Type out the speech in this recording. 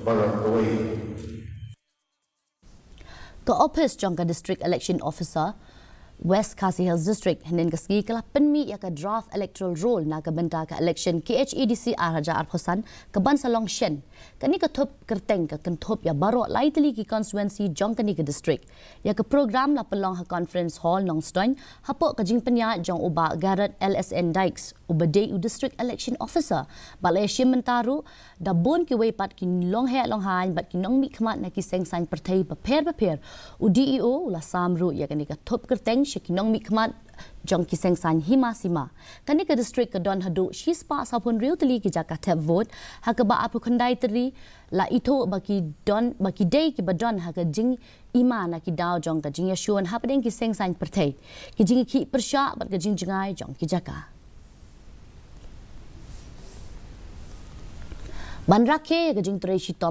Ke office jangka district election officer West KHASI Hills District henen kasgi kala penmi ya ka draft electoral roll na ka Bynta ka election KHADC Raja Arphosan ke ban salong shen kani ka thop kerteng ka kenthop ya baro laitli ki constituency jangka ni ka district ya ka program la pelong ha conference hall nong stoin hapo ka Jingpynmih jang uba Garrett LSN Dykes ubade u district election officer balai shimentaru da bon ki weipat ki long he long han bat ki nong mi khmat na ki seng san perthai paper u DEO la samru ya kani ka thop kerteng Shekinong mikmat jong kiseng san hima sima kani ka district ka don hadu shispa sapon real teli ki jaka tap vote ha ka ba apu khandai teri la ito baki day ki badon ha ka jing ima na ki daw jong ka jing yashun ha padeng kiseng san perthai ki jing ki persya bat ka jing jingai jong ki jaka ban rakhe ka jing tre shitom